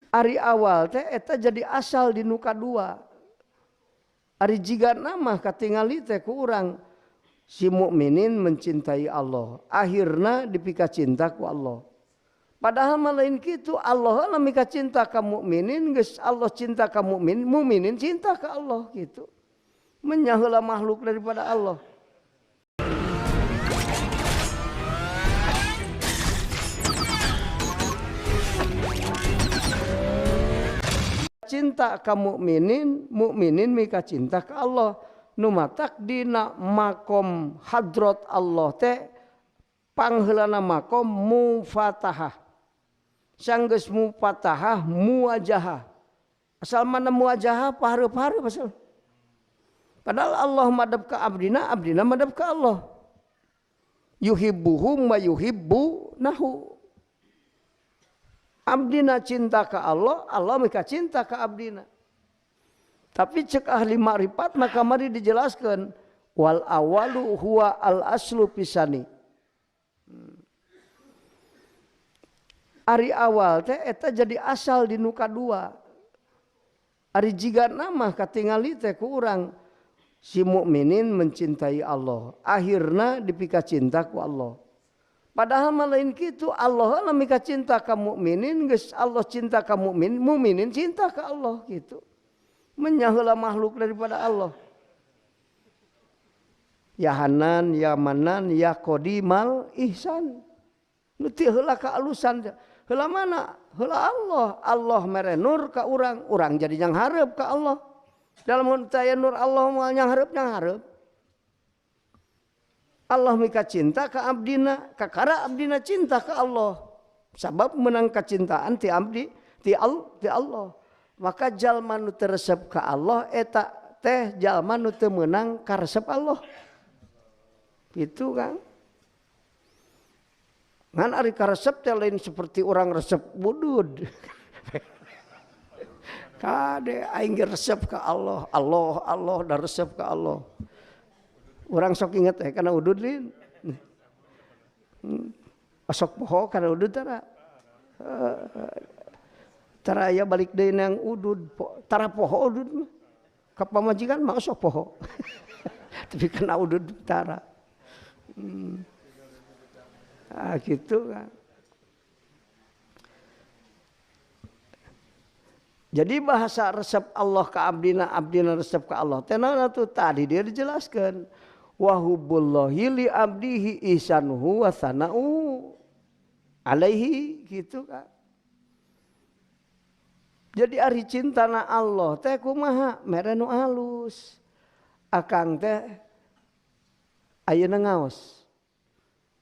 Ari awal teh eta jadi asal di nuka dua. Ari jiga nama katingali teh ku urang si mukminin mencintai Allah. Akhirna dipika cinta ku Allah. Padahal malain kitu Allah lah mika cinta ka mukminin, geus Allah cinta ka mukmin, mukminin cinta ka Allah gitu. Menyaheula makhluk daripada Allah. Cinta ka mukminin, mukminin mika cinta ka Allah. Nu matak dina makom hadrat Allah teh pangheulana makom mufatahah. Sanggeus mufatahah muwajahah. Asal mana muwajahah pahareup-hareup asal. Padahal Allah madhab ka abdina, abdina madhab ka Allah. Yuhibbuhum wa yuhibbunahu. Abdina cinta ka Allah, Allah mika cinta ka abdina. Tapi cek ahli makrifat maka mari dijelaskan wal awalu huwa al aslu pisani. Ari awal teh eta jadi asal di nuka dua. Ari jiga nama katingali teh ku urang si mukminin mencintai Allah. Akhirna dipika cinta ku Allah. Padahal malain kitu Allah lah mika cinta ka mukminin, geus Allah cinta ka mukmin, mukminin cinta ka Allah gitu. Menyaheula makhluk daripada Allah. Ya Hanan, ya Manan, ya Qodimal ihsan. Nu teu heula ka alusan. Heula mana? Heula Allah. Allah mere nur ka urang, urang jadi nyang hareup ka Allah. Dalam taya nur Allah moal nyang hareup. Allah mika cinta ka abdina, kakara abdina cinta ka Allah. Sabab menang kacintaan ti abdi ti Allah. Maka jalma nu teu resep ka Allah eta teh jalma nu teu meunang ka resep Allah. Gitu kan? Ngan ari ka resep teh lain seperti orang resep budud. Kade aing resep ka Allah, Allah da resep ka Allah. Orang sok inget kana udud lin. Asok poho kana udud tara. Tara aya balik deui nang udud, tara poho udud mah. Ka pamajikan mah sok poho. Tapi kana udud tara. Gitu kan. Jadi bahasa resep Allah ka abdina, abdina resep ka Allah. Tenana tuh tadi dia dijelaskan. Wa hubbullahi li abdihi ihsanuhu wa sana'u alaihi gitu kan. Jadi ari cintana Allah teh kumaha mere nu alus. Akang teh ayeuna ngaos.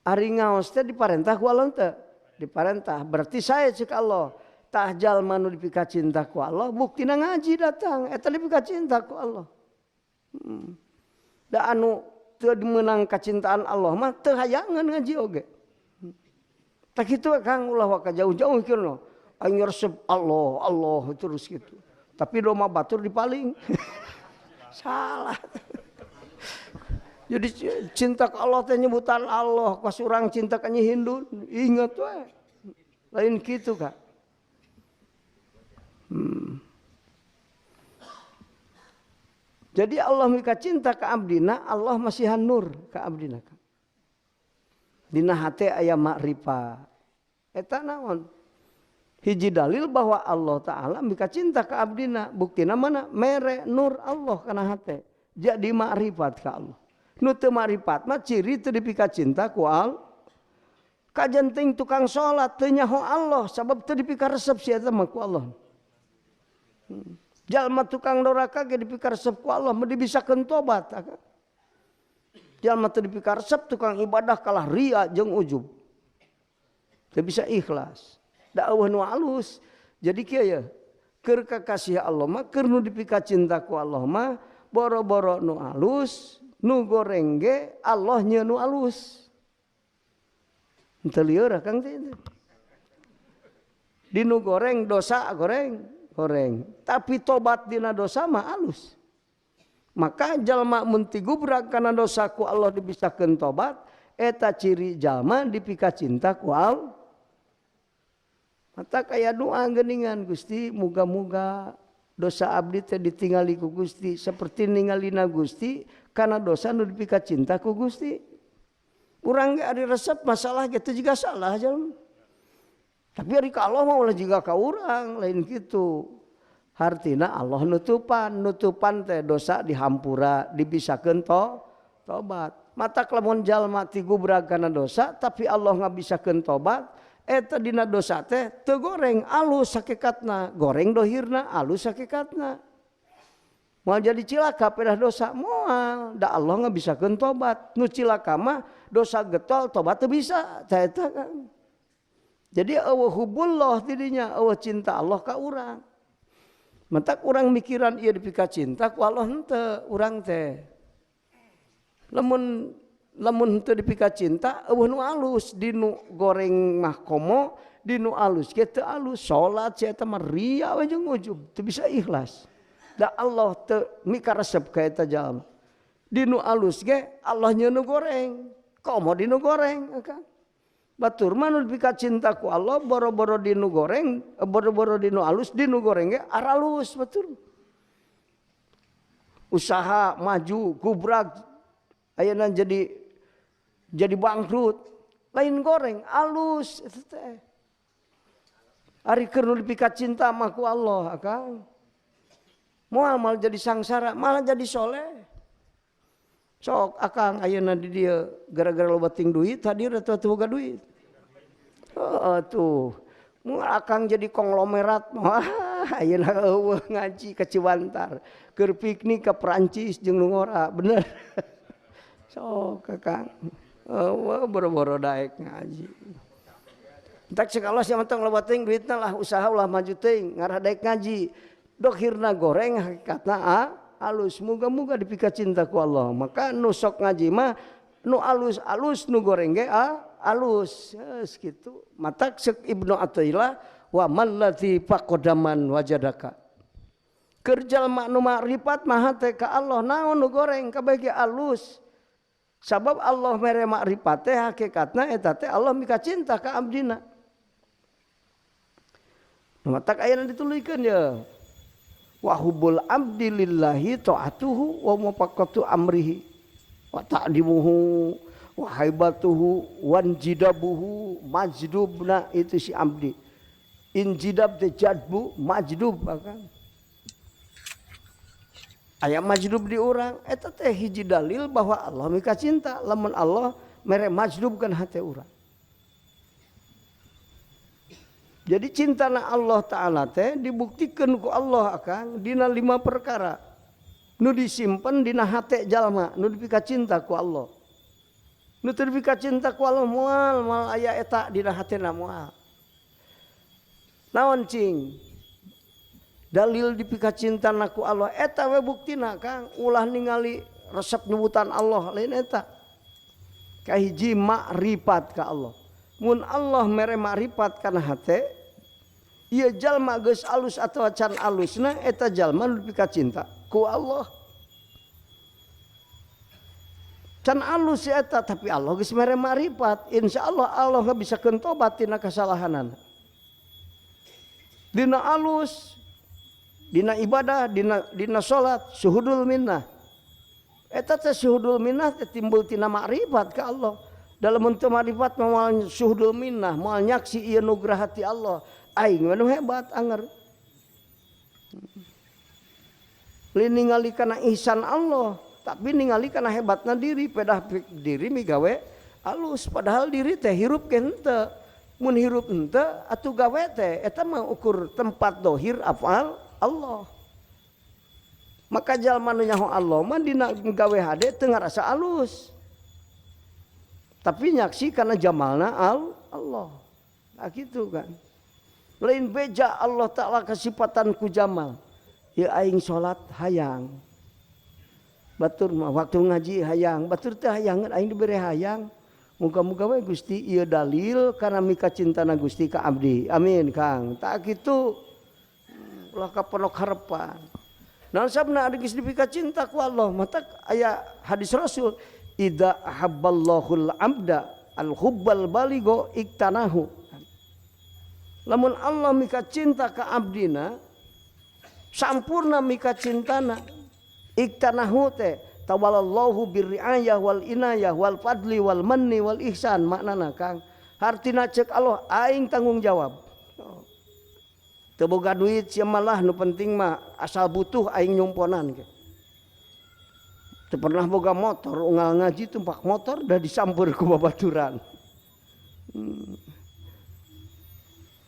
Ari ngaos teh diparentah ku Allah teh? Diparentah. Berarti saya cek Allah. Tah jalma nu dipika cinta ku Allah, buktina ngaji datang. Eta dipika cinta ku Allah. Da anu teu meunang kacintaan Allah mah teu hayangan ngaji oge. Tak kitu Kang ulah wa ka jauh-jauh mikirna. Aing resep Allah terus gitu. Tapi doma batur dipaling. Salah. Jadi cinta ke Allah teh nyebutan Allah, pas urang cinta ka Nyi Hindun, ingat we. Lain kitu Kak. Jadi Allah mika cinta ke abdina, Allah masihan nur ke abdina. Dina hate aya makrifat. Eta naon? Hiji dalil bahwa Allah Ta'ala mika cinta ke abdina. Buktina mana? Mere nur Allah kana hate. Jadi makrifat ke Allah. Nu teu makrifat mah ciri teu dipika cinta ku Allah. Kajenting tukang salat teu nyaho Allah sabab teu dipika resep sia eta mah ku Allah. Jalma tukang doraka ge dipika resep ku Allah mah dibisakeun tobat. Jalma teu dipika resep tukang ibadah kalah ria jeung ujub. Teu bisa ikhlas. Da eueuh nu alus. Jadi kieu ya, keur kakasih Allah mah keur nu dipika cinta ku Allah mah boro-boro nu alus, nu goreng ge Allah nya nu alus. Henteu lieur Kang teh. Di nu goreng dosa goreng. Tapi tobat dina dosa mah alus. Maka jalma mun ti gubrak kana dosa ku Allah dibisakeun tobat, eta ciri jalma dipika cinta ku Allah. Mata kaya doa geuningan Gusti muga-muga dosa abdi teh ditingali ku Gusti seperti ningalina Gusti karena dosa nu dipika cinta ku Gusti. Urang ge ari resep masalah gitu juga salah jalma. Tapi ari ka Allah mah ulah jiga ka urang lain kitu. Hartina Allah nutupan teh dosa dihampura dibisakeun tobat. Mata lamun jalma ti gubrag kana dosa tapi Allah ngabisakeun tobat eta dina dosa teh teu goreng alus hakikatna, goreng dohirna alus hakikatna. Moal jadi cilaka pedah dosa moal, da Allah ngabisakeun tobat. Nu cilaka mah dosa getol tobat teu bisa, tah eta kan. Jadi eueuh hubullah tidinya, eueuh cinta Allah ka urang. Mentak urang mikiran ieu dipika cinta ku Allah henteu urang teh. Lamun teu dipika cinta eueuh nu alus dinu goreng mah komo dinu alus ge teu alus salat sia eta mah ria we jeung ujub teu bisa ikhlas da Allah teu mikaresep ka eta jalma dinu alus ge Allah nya nu goreng komo dinu goreng kan batur mah nu dipika cinta ku Allah boro-boro dinu goreng boro-boro dinu alus dinu goreng ge aralus batur usaha maju gubrag ayeuna jadi bangkrut lain goreng alus itu teh ari keur nu dipika cinta mah ku Allah akang moal jadi sangsara malah jadi soleh sok akang ayeuna di dieu gara-gara loba ting duit hadir atuh boga duit tuh moal akang jadi konglomerat mah ayeuna eueuh ngaji ka Ciwantar keur piknik ke Perancis jeung nu ngora bener. So kakang, boro-boro daek ngaji. Tak sekalo sia mantong loba teuing duitna lah usaha ulah maju teuing ngarah daek ngaji. Dohirna goreng hakikatna alus muga-muga dipika cinta ku Allah. Maka nu sok ngaji mah nu alus nu goreng ge alus. Geus kitu. Matak Syekh Ibnu Athaillah wa mallati faqadaman wajadaka. Kerjal mak nu makrifat mah teh ka Allah naon nu goreng kabeh ge alus. Sabab Allah mere makrifat teh hakikatna eta teh Allah mika cinta ka abdina. Matak ayeuna dituluykeun ya. Wa hubbul abdi lillahi taatuhu wa mufaqqatu amrihi wa ta'dimuhu wa haibatuhu wan jidabuhu majdubna itu si abdi. Injidab teh jadbu majdub kan. Aya majdub di urang eta teh hiji dalil bahwa Allah mika cinta lamun Allah mere majdubkeun hate urang. Jadi cintana Allah taala teh dibuktikeun ku Allah akang dina 5 perkara. Nu disimpen dina hate jalma nu dipika cinta ku Allah. Nu teu dipika cinta ku Allah moal aya eta dina hatena moal. Naon cing? Dalil dipika cintana ku Allah eta we buktina Kang ulah ningali resep nubutan Allah lain eta kahiji makrifat ka Allah mun Allah mere makrifat kana hate ieu jalma geus alus atawa can alusna eta jalma nu dipika cinta ku Allah can alus eta tapi Allah geus mere makrifat insyaallah Allah ngabisakeun tobat tina kasalahanan dina alus dina ibadah dina salat syuhudul minnah eta teh syuhudul minnah teh timbul tina makrifat ka Allah dalam bentuk makrifat moal syuhudul minnah moal nyaksi ieu nugrah hati Allah aing anu hebat anger lain ningali kana ihsan Allah tapi ningali kana hebatna diri pedah diri migawe alus padahal diri teh hirup ke henteu mun hirup henteu atuh gawe teh eta mah ukur tempat dohir afal Allah. Maka jalma nu nyaho Allah mah dina gawe hade teu ngarasa alus. Tapi nyaksi kana jamalna Allah. Nah gitu kan. Lain beja Allah Taala kasipatan ku jamal. Ya aing salat hayang. Batur mah waktu ngaji hayang, batur teh hayangeun aing dibere hayang. Muga-muga we Gusti ieu dalil kana mika cintana Gusti ka abdi. Amin Kang. Tak kitu ulah kaponok harapan. Naon sabna ari geus dipika cinta ku Allah, mata aya hadis Rasul, idza ahabballahul abda al hubbal baligho iktanahu. Lamun Allah mika cinta ka abdina sampurna mika cintana iktanahu teh tawalallahu birriayah wal inayah wal fadli wal manni wal ihsan maknana Kang hartina cek Allah aing tanggung jawab teu boga duit sia malah nu penting mah asal butuh aing nyumponan ge teu pernah boga motor unggal ngaji tumpak motor dah disamper ku babaturan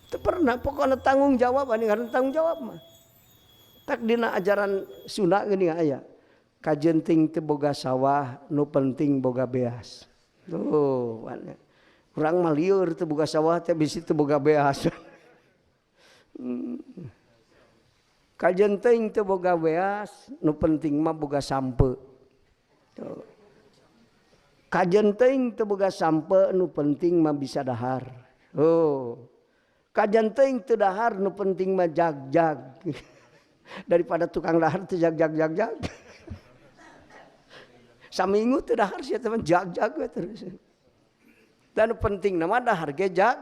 teu pernah pokona tanggung jawab ani ngaran tanggung jawab mah tak dina ajaran Sunda geuning aya kajenting teu boga sawah nu penting boga beas tuh urang mah lieur teu boga sawah teh bisi teu boga beas kajenting teu boga beas nu penting mah boga sampe tuh kajenting teu boga sampe nu penting mah bisa dahar kajenting teu dahar nu penting mah jag-jag daripada tukang dahar teu jag-jag saminggu teu dahar sia teh jag-jag we terus dan penting nama dahar ge jag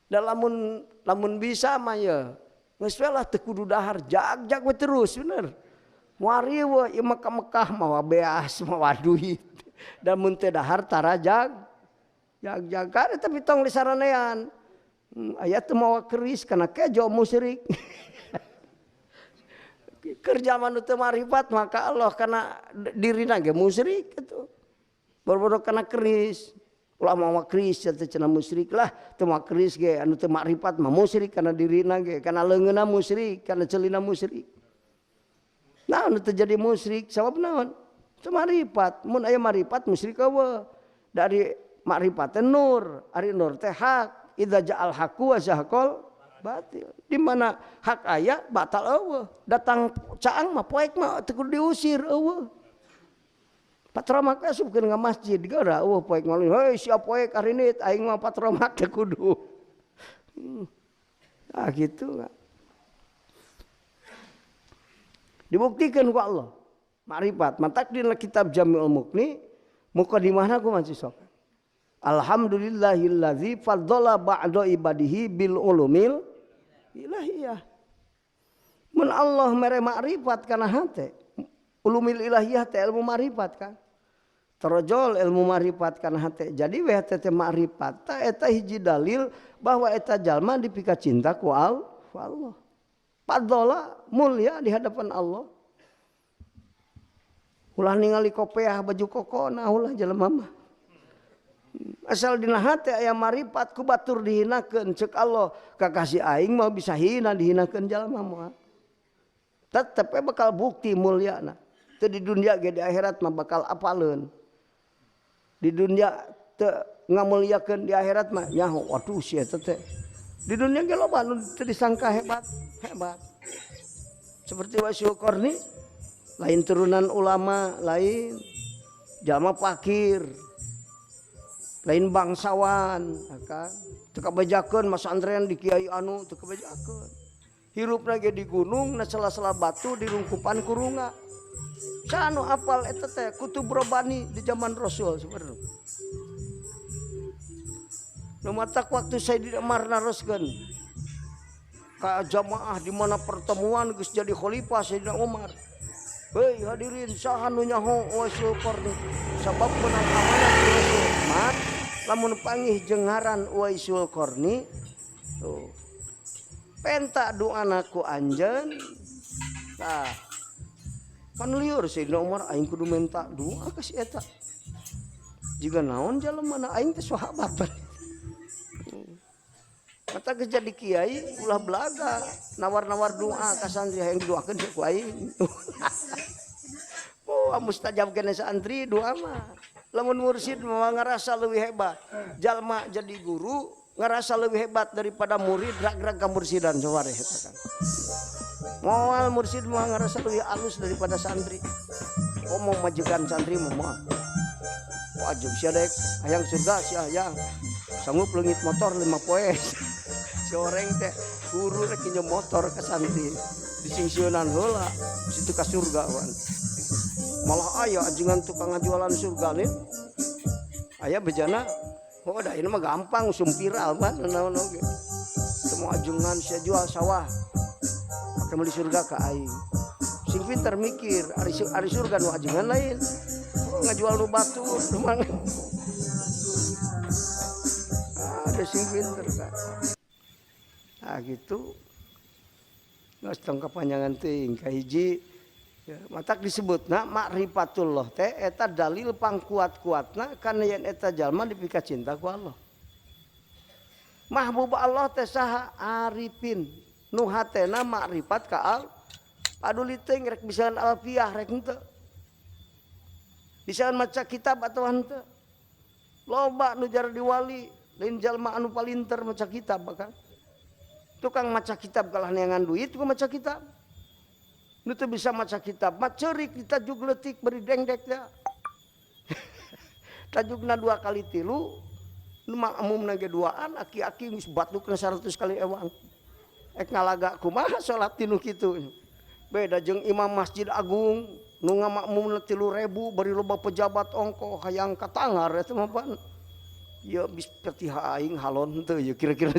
da lamun bisa mah ya geus we lah teu kudu dahar jag-jag we terus bener muari we ieu Mekah mah beas mah duit da mun teu dahar tara jag-jag kan tapi tong disaranean aya teu mawa keris kana kejo musyrik kerja manu teu marifat maka Allah kana dirina ge musyrik kitu. Boro-boro kana keris. Ulah mau keris teh cenah musyrik lah, teu mau keris ge anu teu marifat mah musyrik kana dirina ge, kana leungeunna musyrik, kana ceulina musyrik. Nah, anu teu jadi musyrik sabab naon? Teu marifat. Mun aya marifat musyrik eueuh. Dari marifat teh nur, ari nur teh hak. Idza ja'al haqqu wa zahaqal batil. Di mana hak aya batal eueuh. Datang caang mah poek mah teu kudu diusir eueuh. Patromak asupkeun ka masjid gara eueuh poek mah heuy sia poek arinit aing mah patromak teu kudu. Nah gitu. Dibuktikan ku Allah. Ma'rifat. Matak dina kitab Jami'ul Muqni mukadimahna ku masih sok. Alhamdulillahilladzi faddala ba'da ibadihi bil ulumil ilahiyah. Mun Allah mere makrifat kana hate. Ulumil ilahiyah teh ilmu makrifat kan. Terojol ilmu makrifat kana hate. Jadi we hate teh makrifat ta eta hiji dalil bahwa eta jalma dipika cinta ku Allah. Faddala mulia di hadapan Allah. Ulah ningali kopiah baju koko nah ulah jelema mah. Asal dina hate aya marifat ku batur dihinakeun ceuk Allah kakasih aing mah bisa hina dihinakeun jalma moal. Tetep bakal bukti mulyana. Teu di dunia ge di akhirat mah bakal apaleun. Di dunia teu ngamulyakeun di akhirat mah nyaho waduh sia teh. Di dunia ge loba anu teu disangka hebat. Seperti Waisul Qarni lain turunan ulama, lain jalma fakir. Lain bangsawan, kan? Teu kabejakeun masantren di kiai anu teu kabejakeun. Hirupna ge di gunung, na sela-sela batu di rungkupan kurunga. Sanu apal eta teh kutub robani di zaman Rasul sebenarnya. Nu matak waktu Sayyidina Umar naroskeun ka jamaah di mana pertemuan geus jadi khalifah Sayyidina Umar. Hei hadirin saha nu nyaho Waisul Qarni sabab menang amanah ti Rasul Umar. Lamun panggih jengaran Waisul Qarni tuh penta doana ku anjeun tah pan lieur Sayyidina Umar aing kudu minta doa ka si eta jiga naon jalemana aing teh sahabat kata geus jadi kiai ulah belaga nawar-nawar doa ka santri hayang doakeun ku aing oh mustajab kene santri doa mah. Lamun mursyid mah ngarasa leuwih hebat. Jalma jadi guru ngarasa leuwih hebat daripada murid rag-rag kamursidan sawareh eta kan. Moal mursyid mah ngarasa leuwih alus daripada santri. Omong majikan santri mah. Wajib sia daek hayang surga sia hayang. Sanggup leungit motor 5 poe. Si oreng teh guru rek nyeum motor ka santri. Disingsieunan heula situ ka surga wan. Malah aya ajengan tukang ngajualan surga nih. Aya bejana Oh dah ini mah gampang sumpiral mah naon oge. Semua ajengan saya jual sawah. Pakai beli surga ka aing. Sing pinter mikir ari surga nu ajengan lain. Ngajual nu batur nu mah. Ada sing pinter kan. Nah gitu. Geus tong kapanjangan teuing ka hiji ya, matak disebutna ma'rifatullah teh eta dalil pangkuat-kuatna kana yen eta jalma dipika cinta ku Allah. Mahbub Allah teh saha arifin nu hatena ma'rifat ka al paduli teuing rek bisaan alfiah rek henteu. Bisaan maca kitab atawa henteu. Loba nu jar diwali lain jalma anu palinter maca kitab kan. Tukang maca kitab kalah neangan duit ku maca kitab. Nu teu bisa maca kitab mah ceurik ditajuk leutik beri dengdek ya. Tajukna 2 kali 3 nu makmumna ge 2an aki-aki geus batukna 100 kali ewang. Ek ngalaga kumaha salat tinu kitu. Beda jeung imam Masjid Agung nu ngamakmumna 3.000 bari loba pejabat ongko hayang katangar eta mah pan. Ya bis petiha aing halon teu ya kira-kira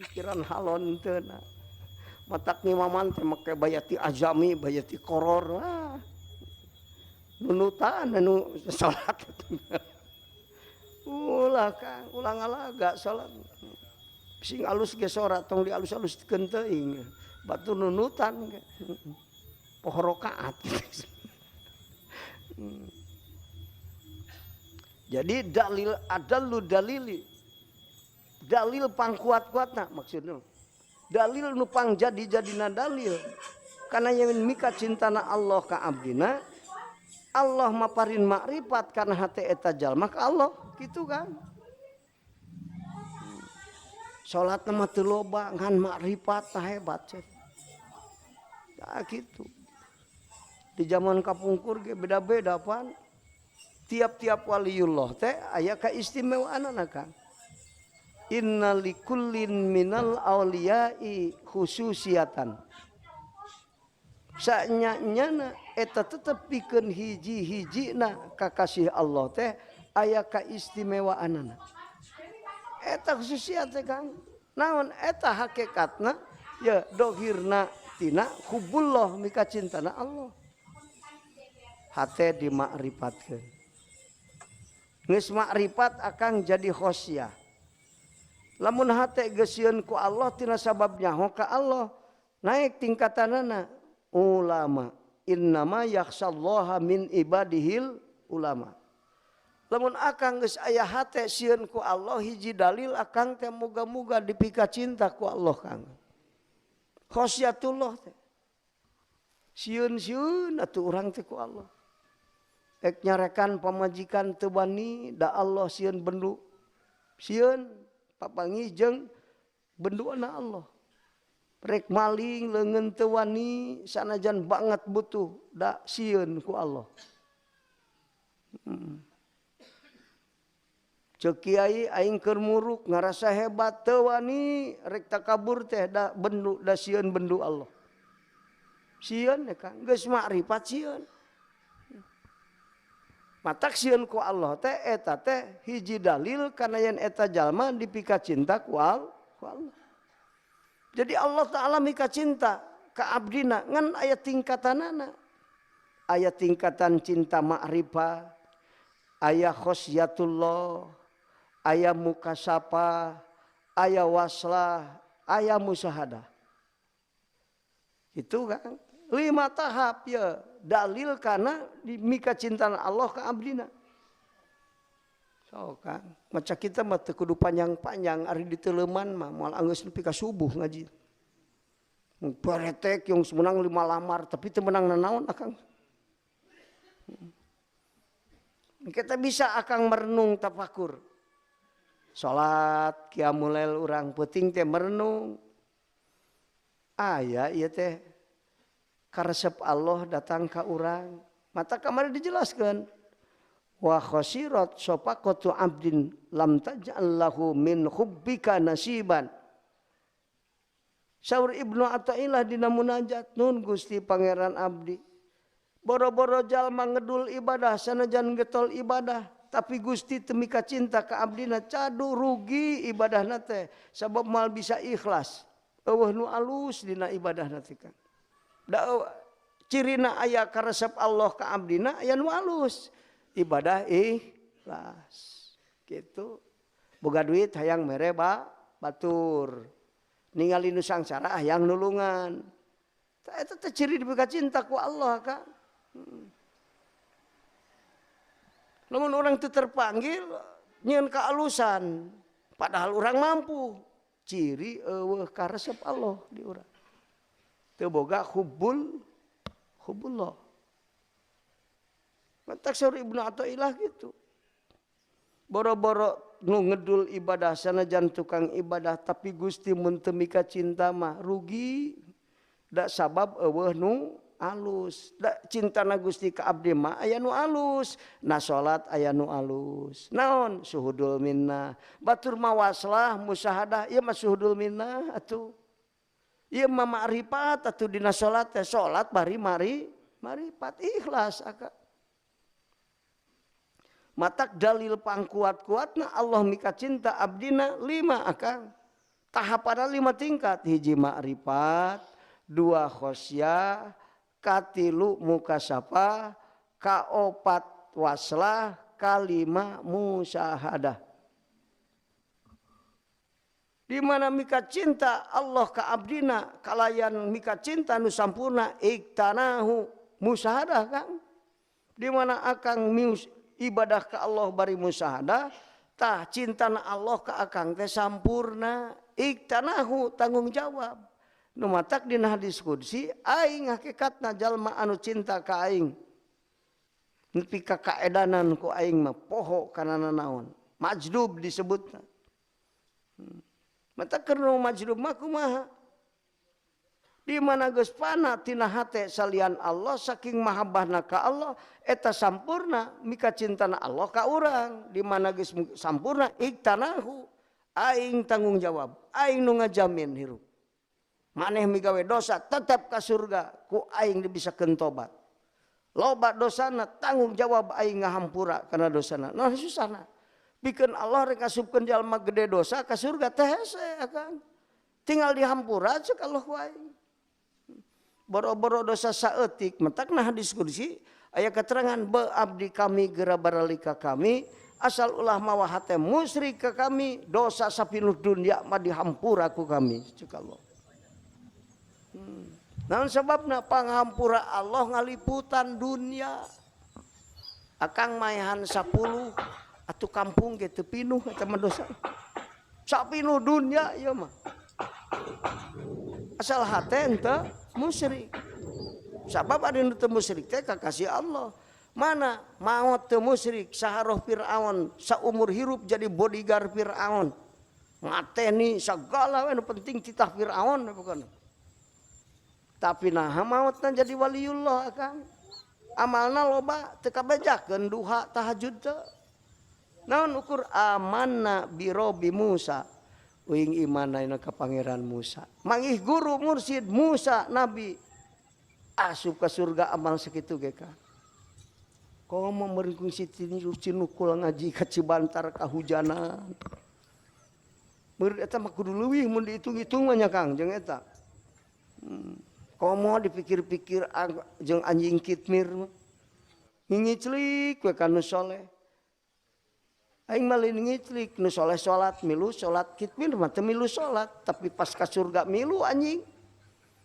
pikiran halon teu na. Matak ngimaman teh make bayati azami, bayati koror. Nunutan anu salat. Ulah Kang, ulah ngalaga salat. Sing alus ge sorat tong dialus-aluskeun teuing. Batu nunutan ge. Poho rakaat. Jadi dalil adallu dalili. Dalil pangkuat-kuatna maksudna. Dalil nu pang jadi-jadina dalil. Karena yang mika cintana Allah ka abdina, Allah maparin makrifat karena hati eta jalma ka Allah, gitu kan? Salat mah teu loba ngan makrifat tah hebat cek. Nah, gitu. Di zaman kapungkur ge beda-beda pan. Tiap-tiap waliullah teh aya kaistimewaanna Kang. Inna likullin minal awliyai khususiatan. Sanyanyana eta tetep pikeun hiji-hijina kakasih Allah teh aya kaistimewaanna. Eta khususiat teh Kang. Naon eta hakikatna ya dohirna tina hubullah mika cintana Allah. Hate dimakrifatkeun. Geus makrifat akang jadi khosyah. Lamun hate geus sieun ku Allah tina sabab nyaho ka Allah naik tingkatanana ulama. Innama yakhsyallaha min ibadihil ulama. Lamun akang geus aya hate sieun ku Allah hiji dalil akang teh muga-muga dipika cinta ku Allah Kang. Khosyatullah teh. Sieun-sieun atuh urang teh ku Allah. Ek nyarekan pamajikan teu bani da Allah sieun bendu. Sieun papangi jeung benduana Allah. Rek maling leungeun teu wani sanajan banget butuh da sieun ku Allah. Ceuk kiai aing keur muruk ngarasa hebat teu wani rek takabur teh da bendu da sieun bendu Allah. Sieun ya Kang geus makrifat sieun. Matak sieun ku Allah teh eta teh hiji dalil kana yen eta jalma dipika cinta ku Allah. Jadi Allah Taala mika cinta ka abdina ngan aya tingkatanana. Aya tingkatan cinta ma'rifah, aya khosyatullah, aya mukasapa, aya waslah, aya musyahadah. Itu kan 5 tahap ya dalil karena mika cinta Allah ka abdina. So kan maca kita mah teu kudu panjang-panjang ari diteuleman mah moal anggeus nepi ka subuh ngaji. Paretek yang semenang 5 lamar tapi teu menang nanaon akang. Kita bisa akang merenung tafakur. Salat qiyamul lail urang peuting teh merenung. Aya ieu teh karesep Allah datang ka urang. Mata kamari dijelaskeun. Wa khasirat safaqatu abdin lam taj'al lahu min hubbika nasiban. Saur Ibnu Athaillah dina munajat nun Gusti Pangeran abdi. Boro-boro jalma ngedul ibadah sanajan getol ibadah tapi Gusti teu mika cinta ka abdina cadu rugi ibadahna teh sabab mal bisa ikhlas. Eueuh nu alus dina ibadahna teh kan. Da cirina aya karesep Allah ka abdina aya nu alus. Ibadah ikhlas. Gitu. Boga duit hayang mere batur. Ningali nu sangsara hayang nulungan. Eta teh ciri dibika cinta ku Allah kan. Namun orang itu terpanggil nyeun kealusan, padahal orang mampu. Ciri eueuh karesep Allah di urang. Teu boga hubbullah. Matak saur Ibnu Athaillah gitu. Boro-boro nu ngedul ibadah sanajan tukang ibadah tapi Gusti mun teu mika cinta mah rugi. Da sabab eueuh nu alus, da cintana Gusti ka abdi mah aya nu alus, na salat aya nu alus. Naon suhudul minnah, batur mawaslah musyahadah ieu mah suhudul minnah atuh. Ieu mah ma'rifat atuh dina salat teh salat bari ma'rifat ikhlas aka. Matak dalil pangkuat-kuatna Allah mika cinta abdina 5 akang. Tahapana 5 tingkat, hiji ma'rifat, 2 khosyah, katilu mukasafah, kaopat waslah, kalima musyahadah. Di mana mika cinta Allah ka abdina kalayan mika cinta nu sampurna iktanahu musyahadah kan. Di mana akang ibadah ka Allah bari musyahadah tah cintana Allah ka akang teh sampurna iktanahu tanggung jawab. Nu matak dina hadis qudsi aing hakikatna jalma anu cinta ka aing nepi ka kaedanan ku aing mah poho kana naon majdub disebutna. Matak keur majdub mah kumaha di mana geus fana tina hate salian Allah saking mahabbahna ka Allah eta sampurna mika cintana Allah ka urang. Di mana geus sampurna iktanahu aing tanggung jawab aing nu ngajamin hirup. Maneh migawe dosa tetap ka surga ku aing dibisakeun tobat. Loba dosana tanggung jawab aing ngahampura kana dosana. Nah susahna. Pikeun Allah rek asupkeun jalma gede dosa ka surga teh hese akang. Tinggal dihampura ceuk Allah ku aing. Boro-boro dosa saeutik mentakna hadis qudsi aya keterangan be abdi kami geura baralika kami asal ulah mawa hate musyrik ka kami dosa sapinuh dunya mah dihampura ku kami ceuk Allah. Naon sababna panghampura Allah ngaliputan dunia. Akang maehan 10 atuh kampung ge teu pinuh eta mah dosa. Sapinuh dunia ieu mah. Asal hate henteu musyrik. Sabab anu teu musyrik teh kakasih Allah. Mana maot teu musyrik saharoh Firaun saumur hirup jadi bodyguard Firaun. Mateni sagala anu penting titah Firaun bukan. Tapi nah mautna jadi waliullah akang. Amalna loba teu kabejakeun duha tahajud teu. Naon ukur amanna bi Rabbi Musa. Uing iman ayeuna ka pangeran Musa. Mangih guru mursyid Musa nabi. Asup ka surga amal sakitu ge ka. Komo meungkung cinukul ngaji ka Cibantar kahujanan. Meureun eta mah kudu leuwih mun dihitung-hitung mah nya Kang jeung eta. Komo dipikir-pikir jeung anjing kitmir ngiclik we ka nu soleh. Aing malin ngiclik nu soleh salat milu salat kitmir mah teu milu salat tapi pas ka surga milu anjing.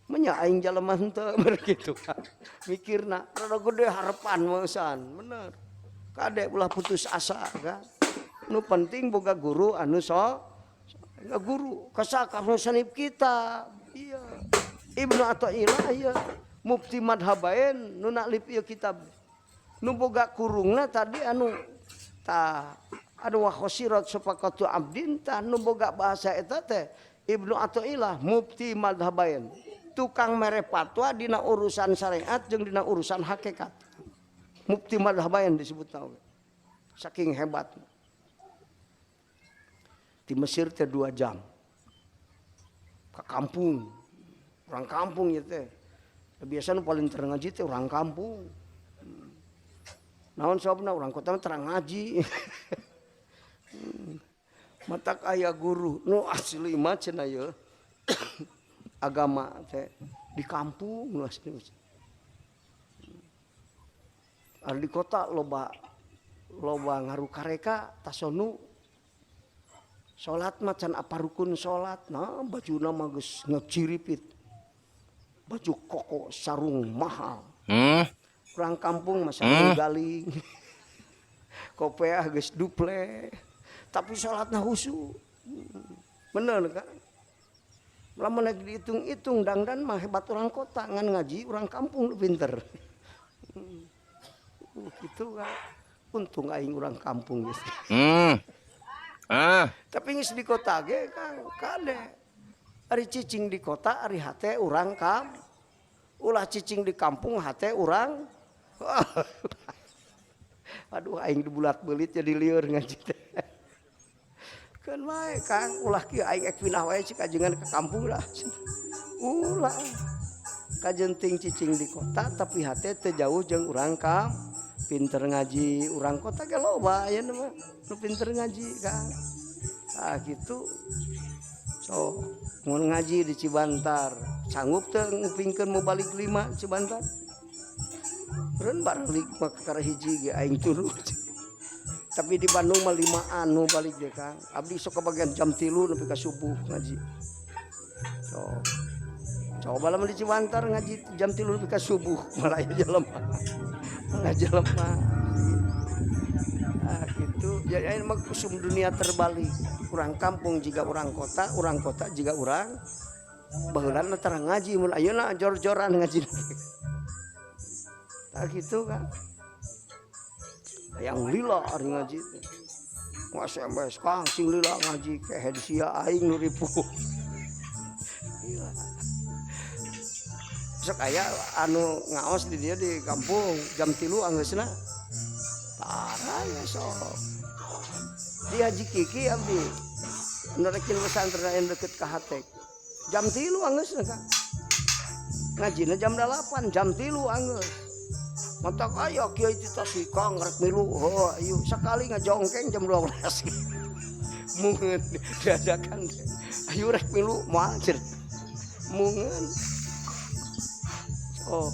Menya aing jalema henteu begitu kan. Mikirna rada gede harapan meusan bener. Kade ulah putus asa kan. Nu penting boga guru anu guru kasaka nu sanib kita. Iya. Ibnu Athaillah ya mufti madhabain nu nalif ieu kitab nu boga kurungna tadi anu wa khosirat safaqatu abdin tah nu boga bahasa eta teh Ibnu Athaillah mufti madhabain tukang mere fatwa dina urusan syariat jeung dina urusan hakikat mufti madhabain disebutna saking hebatna di Mesir teh 2 jam ka kampung. Orang kampung ya teh. Biasanya paling teu ngaji teh orang kampung. Naon sababna urang kota terang ngaji. Matak aya guru nu asli mah cenah ye. Agama teh di kampung nu asli. Ari di kota loba ngaru kareka tasonu salat mah can apa rukun salat nah bajuna mah geus ngeciripit baju koko sarung mahal urang kampung mah sarung galing kopiah geus duple tapi salatna husu bener kan lamun dihitung-hitung dangdan mah hebat orang kota ngan ngaji orang kampung lu pinter gitu kan untung aing urang kampung geus tapi geus di kota ge kan kade ari cicing di kota ari hate urang ulah cicing di kampung hate urang aduh aing dibulat beulit jadi lieur ngaji teh kan wae Kang ulah kieu aing ek pindah wae cik ajengan ke kampung lah ulah kajenting cicing di kota tapi hate teu jauh jeung urang pinter ngaji urang kota ge loba aya mah nu pinter ngaji Kang ah gitu so mun ngaji di Cibantar sanggup teu ngupingkeun mau balik 5 Cibantar reun balik mah ka hiji ge aing turu tapi di Bandung mah 5 anu balik deh Kang abdi sok kebagian jam 3 nepi ka subuh ngaji so coba lamun di Cibantar ngaji jam 3 nepi ka subuh malah jelema nah gitu jadi mah kusum dunia terbalik urang kampung juga urang kota juga urang baheulana terang ngaji mun ayeuna jor-joran ngaji nah gitu kan yang lila ari ngaji teh SMS Kang sing lila ngaji ke hedia aing nu ripu gila sok aya anu ngaos di dia di kampung jam 3 anggeusna parah ya sok di Haji Kiki abdi nu rekin pesantren deket ka Hatek jam 3 anggeusna Kang ngajina jam 8 jam 3 anggeus matak aya kieu itu si Kang rek milu oh ayo sekali ngajongkeng jam 12 mungeun diadakan ayo rek milu moal cer mungeun oh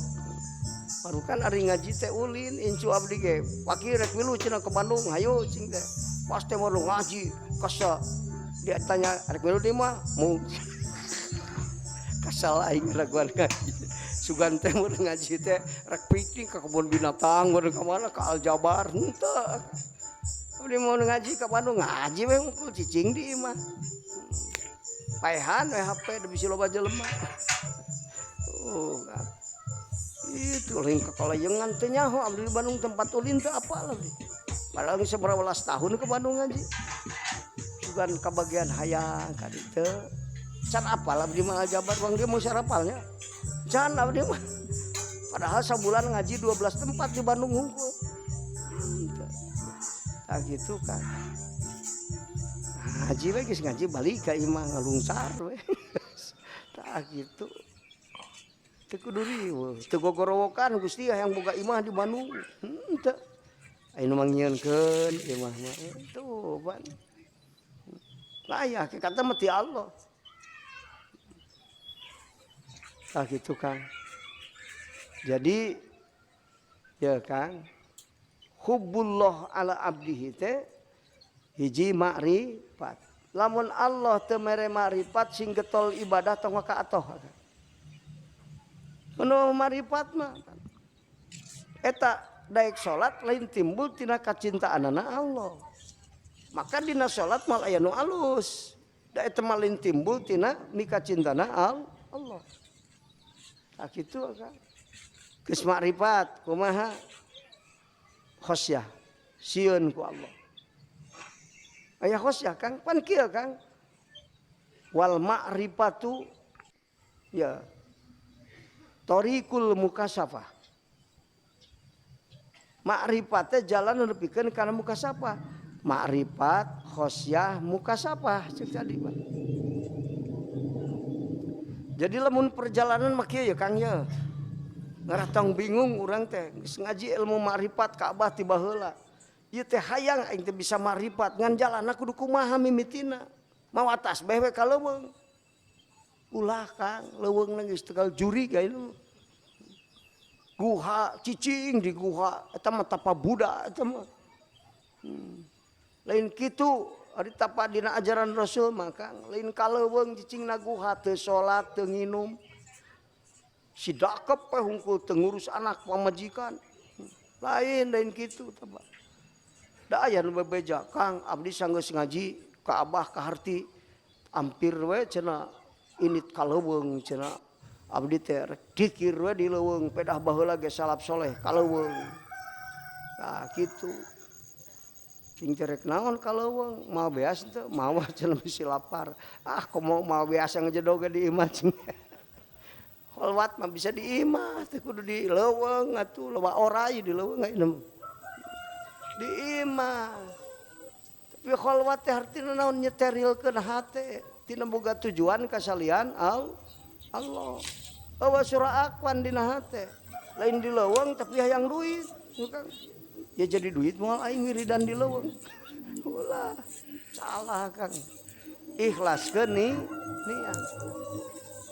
baru kan ari ngaji teh ulin incu abdi ge pagi rek milu cenah ke Bandung hayu cing teh pas teh baru ngaji kasa dia tanya rek milu di mah mung kasal aing raguan ngaji sugan teh mun ngaji teh rek piting ka kebun binatang mun ka mana ka Aljabar henteu abdi mun ngaji ka Bandung ngaji we ngukul cicing di imah paehan we HP da bisi loba jelema oh kan itu lain kekalayengan teh nyaho abdi di Bandung tempat ulin teh apa lagi padahal geus sabaraha tahun ke Bandung ngaji sugan kabagian hayang ka ditu can apal abdi mah Aljabar bang dia mau sarapalnya can abdi mah padahal sabulan ngaji 12 tempat di Bandung hungkul tah gitu kan ngaji we geus ngaji balik ka imah ngalungsar we tah gitu teu kudu riweuh teu gogorowokan Gusti hayang boga imah di Bandung henteu aya nu mangnyieunkeun imah mah tuh ban layak kata mah ti Allah tah gitu Kang jadi ya Kang hubbullah ala abdihi teh hiji makrifat lamun Allah teu mere makrifat sing getol ibadah tong ka atoh nu marifat mah eta daek salat lain timbul tina kacintaanana Allah maka dina salat mal aya nu alus da eta mah lain timbul tina nikacintana Allah tah kitu kan geus makrifat kumaha khosyah sieun ku Allah aya khosyah Kang pan kieu Kang wal ma'rifatu ya Thoriqul mukasafah makrifat teh jalan nu nepikeun kana mukasafah makrifat khosyah mukasafah cek tadi Pak jadi lamun perjalanan mah kieu ya Kang ya ngaratong bingung urang teh geus ngaji ilmu ma'rifat ka Abah ti baheula. Ieu teh hayang aing teh bisa ma'rifat ngan jalanna kudu kumaha mimitina. Mawatas bae we ka leuweung. Ulah Kang, leuweungna geus tegal juri ka itu. Guha cicing di guha eta mah tapa Buddha eta mah. Lain kitu ari tapa dina ajaran Rasul mah Kang, lain kaleuweung cicingna guha teu salat teu nginum. Si dakep hungkul teu ngurus anak pamajikan. Lain kitu tah. Da aya nu bebeja Kang abdi sanggeus ngaji ka Abah ka harti ampir we cenah init kaleuweung cenah. Abdi teh dikir we di leuweung pedah baheula ge salap soleh kaleuweung. Nah kitu. Cing cerek naon kaleuweung mau beas teu mau cenah bisi lapar. Ah komo mau beas ngajedog di imah cing. Kholwat mah bisa di imah teh kudu di leuweung atuh loba orai di leuweung ayeuna. Di imah. Tapi kholwat teh artina naon nyeterilkeun hate tina boga tujuan kasalian Allah. Bawa surah akwan dina hate. Lain di leuweung tapi hayang duit. Ya jadi duit moal aing wiridan di leuweung. Ulah salah Kang. Ikhlaskeun niat.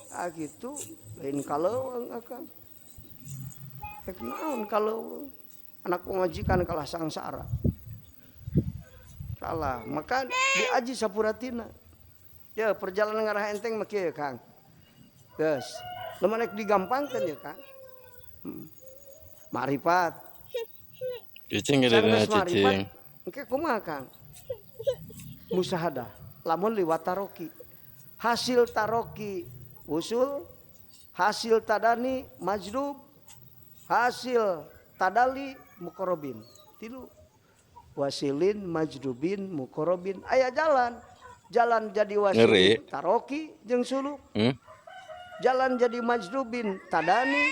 Ah gitu lain kaleuweung Kang. Rek naon kaleuweung. Anak pamajikan kalah sangsara. Salah, maka diaji sapuratina. Ya perjalanan ngarah enteng mah kieu Kang. Geus. Lamun rek digampangkeun ya Kang. Ma'rifat. Cicing gede dina cicing. Engke kumaha Kang? Musahadah. Lamun liwat taroki. Hasil taroki usul, hasil tadani majdub, hasil tadali muqarrabin. Tilu. Wasilin majdubin muqarrabin. Aya jalan jadi wasil taroki jeung suluk. Jalan jadi majdubin tadani,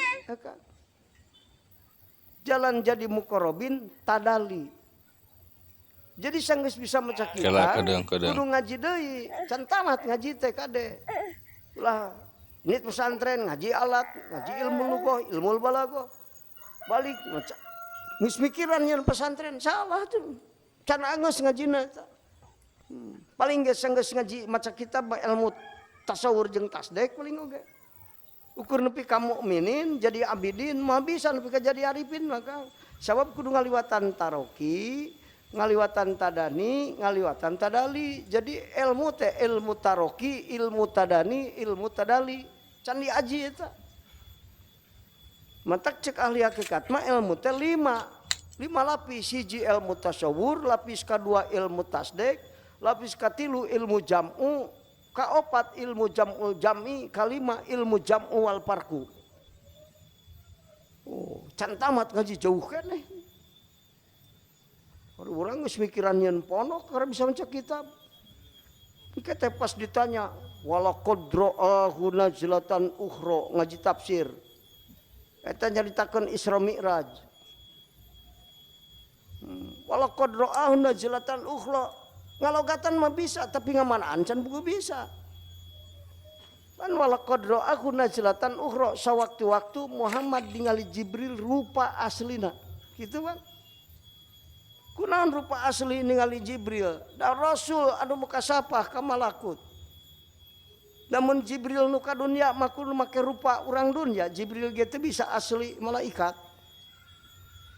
jalan jadi muqarrabin tadali. Jadi sanggeus bisa maca kitab kudu ngaji deui, can tamat ngaji teh kade. Ulah nit pesantren ngaji alat, ngaji ilmu lughah, ilmu balaghah. Balik maca. Geus mikiran nyeun pesantren salah tuh. Can angeus ngajina eta. Paling geus sanggeus ngaji maca kitab ilmu tasawur jeung tasdek paling oge. Ukur nepi ka mukminin jadi abidin mah bisa nepi ka jadi arifin maka sabab kudu ngaliwatan taroki, ngaliwatan tadani, ngaliwatan tadali. Jadi ilmu teh ilmu taroki, ilmu tadani, ilmu tadali. Can diaji eta. Matak cek ahli hakikat mah ilmu teh 5 lapis. Hiji ilmu tasawur, lapis kedua ilmu tasdek, lapis katilu ilmu jam'u, kaopat ilmu jam'ul jam'i, kalima ilmu jam'u wal farqu. Oh, can tamat ngaji jauh keneh. Urang geus mikiran nyeun ponok karena bisa maca kitab. Engke teh pas ditanya wala qadra'ahu najlatan ukhra ngaji tafsir. Eta nyaritakeun Isra Mi'raj. Wala qadra'ahu najlatan ukhra. Ngalogatan mah bisa tapi ngamanaan can buku bisa. Kan wala qadra'ahu najlatan ukhra sawaktu-waktu Muhammad ningali Jibril rupa aslina. Gitu Bang. Kunaon rupa asli ningali Jibril? Da Rasul anu muka sapah ka malakut. Namun Jibril nu ka dunya mah kudu make rupa urang dunya. Jibril ge teu bisa asli malaikat.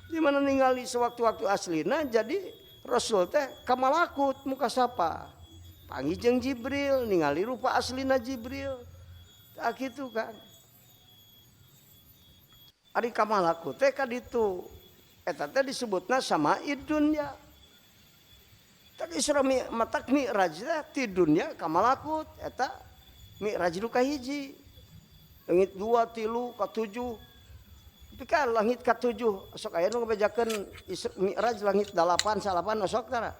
Di mana ningali sewaktu-waktu aslina jadi Rasul teh ka malakut muka sapah. Panggih jeung Jibril ningali rupa aslina Jibril. Tah kitu kan. Ari ka malakut teh ka ditu. Eta teh disebutna sama'id dunya. Tak Isra matak Mi'raj teh ti dunya ka malakut eta Mi'raj nu kahiji. Langit 2, 3, ka 7. Tapi kan langit ka 7 sok aya nu ngabejakeun Mi'raj langit 8 salapan sok tara.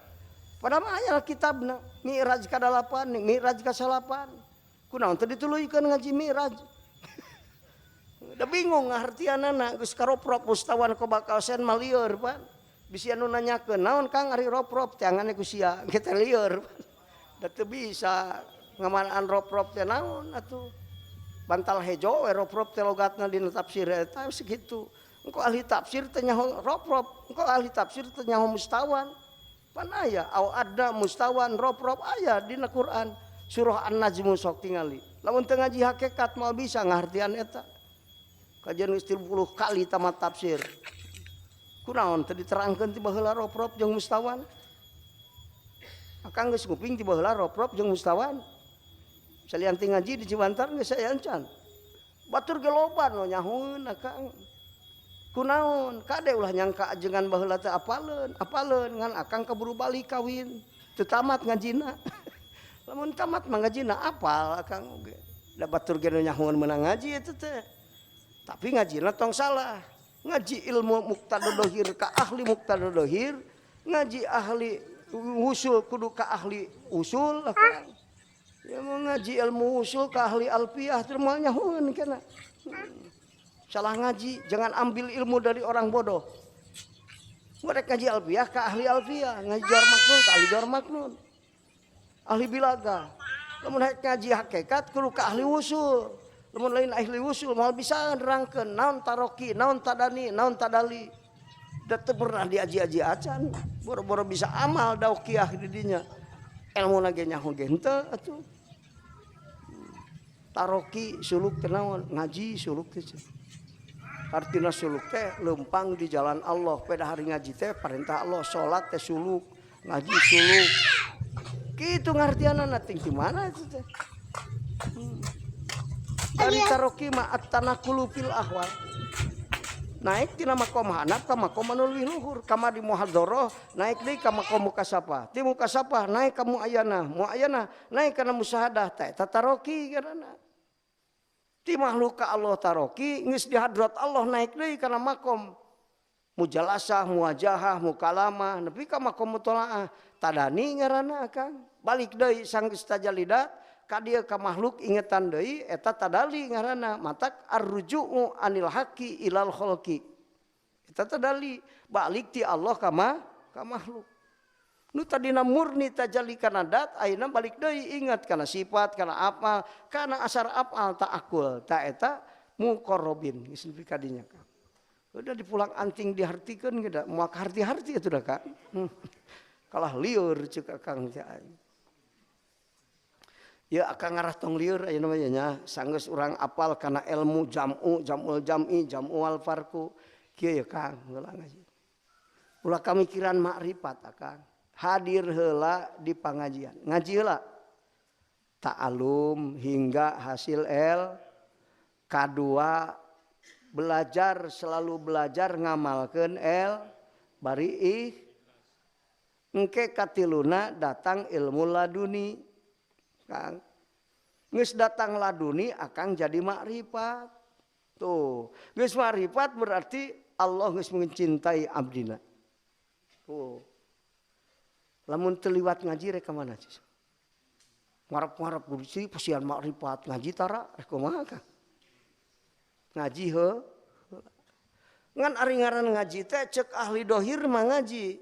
Padahal mah aya kitabna Mi'raj ka 8, Mi'raj ka 8. Kunaon teh dituluykeun ngaji Mi'raj. Udah bingung ngartianana geus karoprop mustawan ko bakal sen mah lieur pan. Bisi anu nanyakeun naon Kang ari roprop teh angane ku sia kita lieur. Da teu bisa ngamanaan roprop teh naon atuh. bantal hejo rop-rop telogatna dina tafsir eta segitu. Engko ahli tafsir teh nyaho rop-rop, engko ahli tafsir teh nyaho mustawan. Pan aya au ada mustawan rop-rop aya dina Quran. Surah An-Najm sok tingali. Lamun teu ngaji hakikat moal bisa ngartian eta. Kajian 30 kali tamat tafsir. Kunaon teu diterangkeun ti baheula rop-rop jeung mustawan. Akang geus nguping ti baheula rop-rop jeung mustawan. Salianti ngaji di Ciwantar geus aya encan. Batur ge loba nu nyahoeun akang. Kunaon? Kade ulah nyangka ajengan baheula teh apaleun ngan akang kaburu balik kawin. Teu tamat ngajina. Lamun tamat mah ngajina apal akang oge. Da batur ge nu nyahoeun meunang ngaji eta teh. Tapi ngajina tong salah. Ngaji ilmu muqtada dohir ka ahli muqtada dohir, ngaji ahli usul kudu ka ahli usul akang. Ya mau ngaji ilmu usul ka ahli alfiyah teh moal nyahoeun kana. Salah ngaji, jangan ambil ilmu dari orang bodoh. Mereka ngaji alfiyah ke ahli alfiyah, ngaji jar maknun ke ahli jar maknun, ahli bilaga. Lamun ngaji hakikat kudu ke ahli usul. Lamun lain ahli usul moal bisa nerangkeun naon taroki, naon tadani, naon tadali. Da teu pernah diaji-aji acan, boro-boro bisa amal daukiyah di dinya. Ilmu ge nyaho ge henteu atuh. Taroki suluk teh naon? Ngaji suluk teh. Artina suluk teh lempang di jalan Allah. Pada hari ngaji teh perintah Allah, salat teh suluk, ngaji suluk. Kitu ngartianana ting di mana itu teh? Dari taroki ma at-tanaqulu fil ahwal. Naik tina makom hanap ka makom anu leuwih luhur, kama di muhadzarah naik deui ka makom mukasafah. Ti mukasafah naik ka muayyana, muayyana naik kana musyahadah teh taroki karana. Ti makhluk ka Allah taroki geus di hadrat Allah naik deui kana makom mujalasah, muwajahah, mukalamah, nepi ka makom mutolaah. Tadani ngaranna akang. Balik deui sang istajalidat ka dieu ka makhluk ingetan deui eta tadali ngaranna. Matak arruju'u anil haqi ilal khalqi. Eta tadali balik ti Allah ka makhluk. Nu tadina murni tajalli kana dat ayeuna balik deui ingat kana sifat kana apa kana asar afal ta'akul ta eta muqarrabin geus nepi ka dinya ka. Udah dipulang anting dihartikeun ge da moal harti-harti atuh da ka. Kalah lieur ceuk akang teh aing. Ya akang ngarah tong lieur ayeuna mah nya sanggeus urang apal kana ilmu jamul jam'i jam'u al farqu kieu ya Kang heula ngaji. Ulah kamikiran makrifat akang. Hadir heula di pangajian. Ngaji heula. Ta'alum hingga hasil kadua belajar selalu belajar ngamalkeun bari engke katiluna datang ilmu laduni. Kang. Geus datang laduni akang jadi makrifat. Tuh, geus makrifat berarti Allah geus mencintai abdina. Tuh. Lamun teu liwat ngaji rek ka mana sih? Ngarep-ngarep kursi pasian makrifat ngaji tara rek kumaha Kang? Ngaji heuh. Ngan ari ngaran ngaji teh ceuk ahli dohir mah ngaji.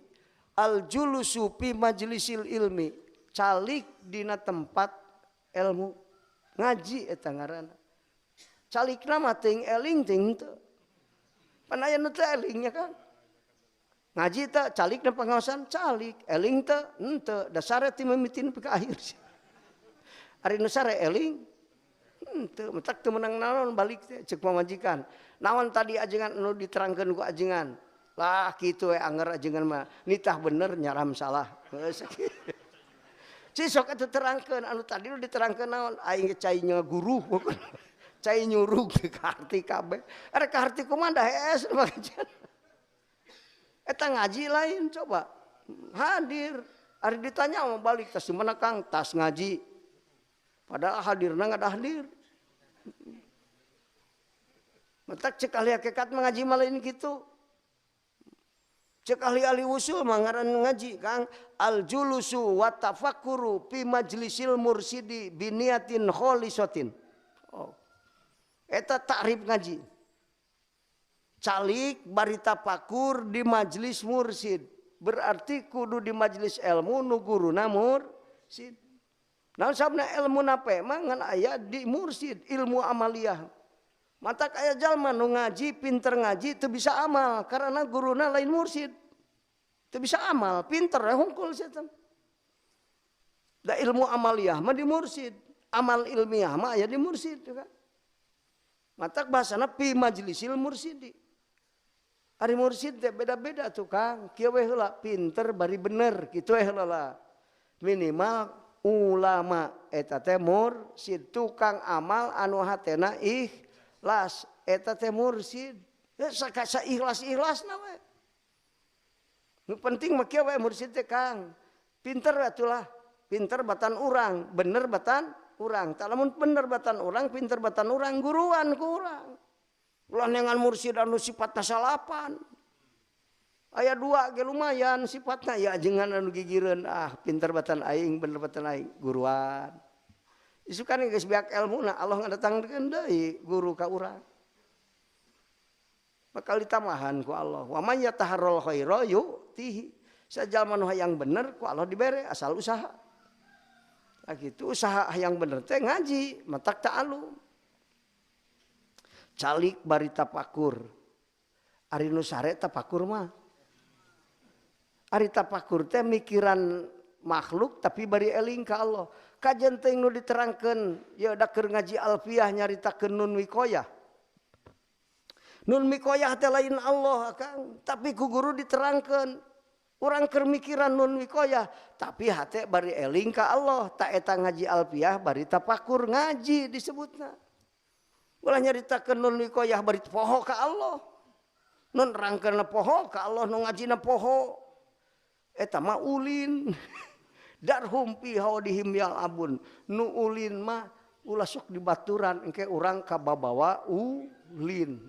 Al julusu fi majlisil ilmi. Calik dina tempat ilmu. Ngaji eta ngaranna. Calikna mah teuing eling teuing teu. Pan aya nu teu elingnya Kang. Ngaji teh calik dan pengawasan calik, eling teh henteu, dasare ti mimitin ka akhir. Ari nu sare eling henteu, mentak teu meunang naon balik teh ceuk pamajikan. Naon tadi ajengan anu diterangkeun ku ajengan? Lah kitu we anger ajengan mah nitah bener nyaram salah. Cisok atuh terangkeun anu tadi nu diterangkeun naon? Aing ge cai guru pokona. Cai nyuruh ka harti kabeh. Are ka harti kumaha da hees pangajian. Eta ngaji lain coba hadir ari ditanya mau balik tas mana Kang tas ngaji padahal hadirna nggak hadir mentak cek ahli hakikat mengaji malah ini gitu cek ahli usul mangaran ngaji Kang al julusu wa tafakkuru fi majlisil mursidi biniatin kholisatin. Oh eta takrif ngaji. Calik barita pakur di majelis mursid berarti kudu di majelis ilmu nu guruna mursid Naon sabna ilmu nape mah ngan aya di mursid ilmu amaliyah. Matak aya jalma nu ngaji pinter ngaji teu bisa amal karena guruna lain mursid. Teu bisa amal, pinter hungkul setan. Da ilmu amaliyah mah di mursid, amal ilmiah mah aya di mursid juga. Matak bahasana fi majlisil mursidi. Ari mursid teh beda-beda tuh Kang. Kieu we heula pinter bari bener kitu we heula. Minimal ulama eta teh mursid tukang amal anu hatena ikhlas eta teh mursid. Sakasa ikhlas-ikhlasna we. Nu penting mah kieu we mursid teh Kang. Pinter atulah, pinter batan urang, bener batan urang. Tak lamun bener batan urang, pinter batan urang, guruan ku urang. Ulah nengan mursid anu sifatna salapan. Aya dua ge lumayan sifatna ya jengan anu gigireun pinter batan aing bener batan aing guruan. Isukan geus biak elmuna Allah ngadatangkeun deui guru ka urang. Maka ditamahan ku Allah. Wa may yataharral khaira yu'tihi. Sajalma nu hayang bener ku Allah dibere asal usaha. Nah gitu usaha hayang bener teh ngaji, matak ta'alum. Calik bari tapakur. Ari nu sare tapakur mah. Ari tapakur teh mikiran makhluk tapi bari eling ka Allah. Kajen teh nu diterangkeun ya da keur ngaji alfiyah nyaritakeun nun wikoyah. Nun wikoyah teh lain Allah Kang, tapi ku guru diterangkeun. Urang keur mikiran nun wikoyah tapi hate bari eling ka Allah. Ta eta ngaji alfiyah bari tapakur ngaji disebutna. Ulah nyaritakeun nun wikoyah bari poho ka Allah. Nun rangkeunna poho ka Allah nu ngajina poho. Eta mah ulin. Darhum fi haudihim yal abun. Nu ulin mah ulah sok dibaturan engke urang kababawa ulin.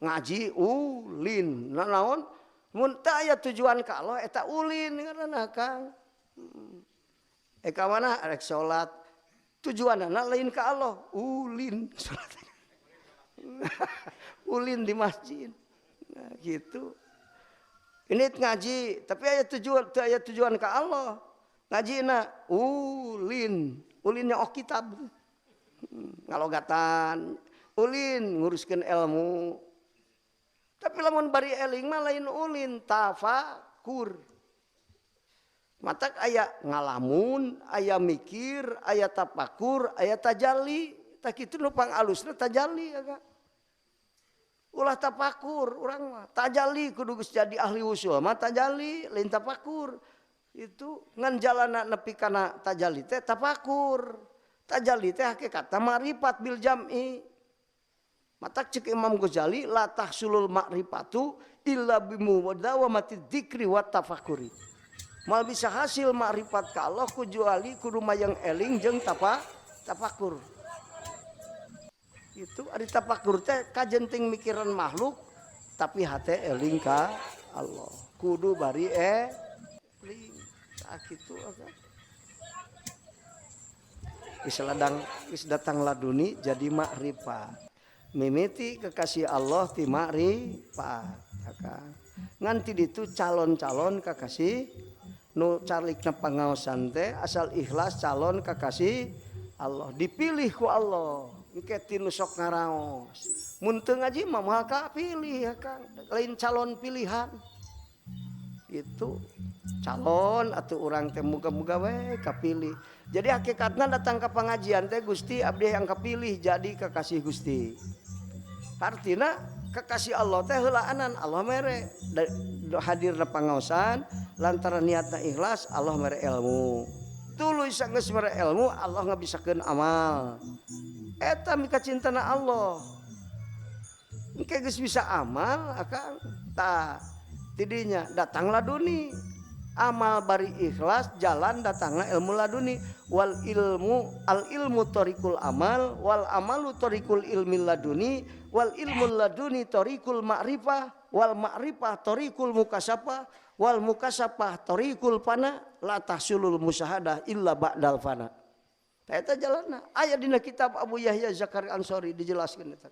Ngaji ulin. Nah naon? Mun teu aya tujuan ka Allah eta ulin ngaranna Kang. Eka mana rek salat tujuanna lain ka Allah, ulin salat. Ulin di masjid. Nah, gitu. Ini ngaji, tapi aya tujuan ka Allah. Ngajina ulin, ulinnya kitab. Ngalogatan, ulin nguruskeun ilmu. Tapi lamun bari eling mah lain ulin, tafakur. Matak aya ngalamun, aya mikir, aya tapakur, aya tajalli. Tak kitu nu pangalusna tajalli ya Kang. Ulah tapakur urang mah. Tajalli kudu geus jadi ahli usul mah tajalli lain tapakur. Itu ngan jalana nepi kana tajalli teh tapakur. Tajalli teh hakikatna ma'rifat bil jam'i. Matak cek Imam Ghazali la tahsulul ma'rifatu illa bimuwadawamati dzikri wa tafakuri. Mal bisa hasil makrifat ka Allah kecuali kudu mayang eling jeung tapakur. Itu ari tapakur teh kajenting mikiran makhluk tapi hate eling ka Allah. Kudu bari eling. Sakitu aga. Wis datang laduni jadi makrifat. Mimiti kekasih Allah ti makrifat. Nganti ditu calon-calon kekasih nu calikna pangaosan teh asal ikhlas calon kekasih Allah dipilih ku Allah engke tinu sok ngaraos mun teu ngaji mah moal kapilih ya Kang lain calon pilihan itu calon atuh urang teh muga-muga we kapilih jadi hakikatna datang ke pengajian teh Gusti abdi yang kapilih jadi kekasih Gusti artina kekasih Allah teh heulaanan Allah mere hadirna pangaosan lantaran niatna ikhlas Allah mere ilmu tuluy sanggeus mere ilmu Allah ngabisakeun amal eta mika cintana Allah engke geus bisa amal akang tah tidinya datang laduni amal bari ikhlas jalan datangna ilmu laduni wal ilmu al ilmu tariqul amal wal amalu tariqul ilmi laduni wal ilmu laduni tariqul ma'rifah wal ma'rifah tariqul mukasafah wal mukasafah tariqul fana la tahsulul musyahadah illa ba'dal fana. Eta jalanna aya dina kitab Abu Yahya Zakaria Ansori dijelaskeun eta.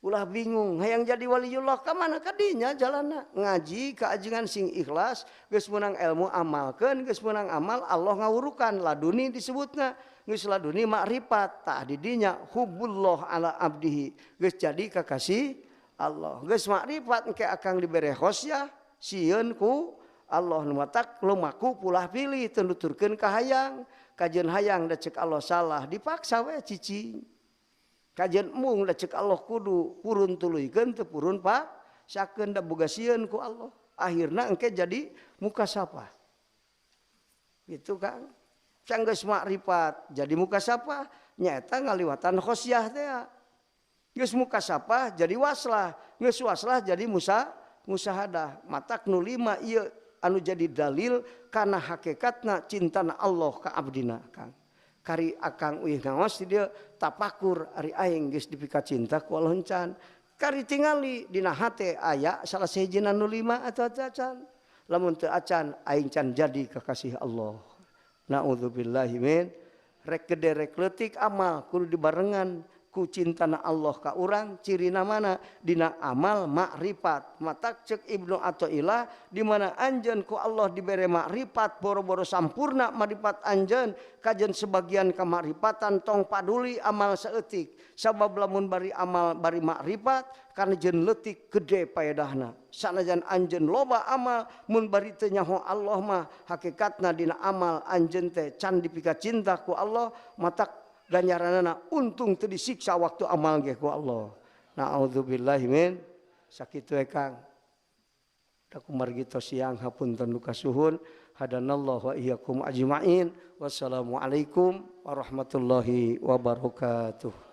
ulah bingung hayang jadi waliullah ka mana ka dinya jalanna ngaji ka ajengan sing ikhlas geus meunang ilmu amalkeun geus meunang amal Allah ngawurukan laduni disebutna geus laduni makrifat tah di dinya hubbullah ala abdihi geus jadi kakasih Allah geus makrifat engke akang dibere khosyah sieun ku Allah nu matak lumaku pulah pilih teu nuturkeun ka hayang kajeun hayang da ceuk Allah salah dipaksa we cicing kajian mung da ceuk Allah kudu purun tuluykeun teu purun pak sakeun da boga sieun ku Allah akhirna engke jadi mukasafah gitu kan canggeus makrifat jadi mukasafah nyaeta ngaliwatan khosyah teh geus mukasafah jadi waslah geus waslah jadi musahadah matak nu lima ieu anu jadi dalil kana hakikatna cintana Allah ka abdina Kang kari akang uih ngaos di dia tapakur ari aing geus dipika cinta ku Allah encan kari tingali dina hate aya salah sahijina nu lima atawa acan lamun teu acan aing can jadi kekasih Allah naudzubillahi min rek gede rek leutik amal kudu dibarengan ku cintana Allah ka urang cirina mana dina amal makrifat matak ceuk Ibnu Athaillah di mana anjeun ku Allah dibere makrifat boro-boro sampurna makrifat anjeun kajeun sebagian kamakrifatan tong paduli amal saeutik sabab lamun bari amal bari makrifat kana jeun leutik gede paedahna sanajan anjeun loba amal mun bari teu nyaho Allah mah hakikatna dina amal anjeun teh can dipika cinta ku Allah matak ganjaranana untung teu disiksa waktu amal ge ku Allah. Na'udzubillahi min sakitu Kang. Da kumargi tos siang hapunten duka suhun hadanallahu wa iyyakum ajmain. Wassalamualaikum warahmatullahi wabarakatuh.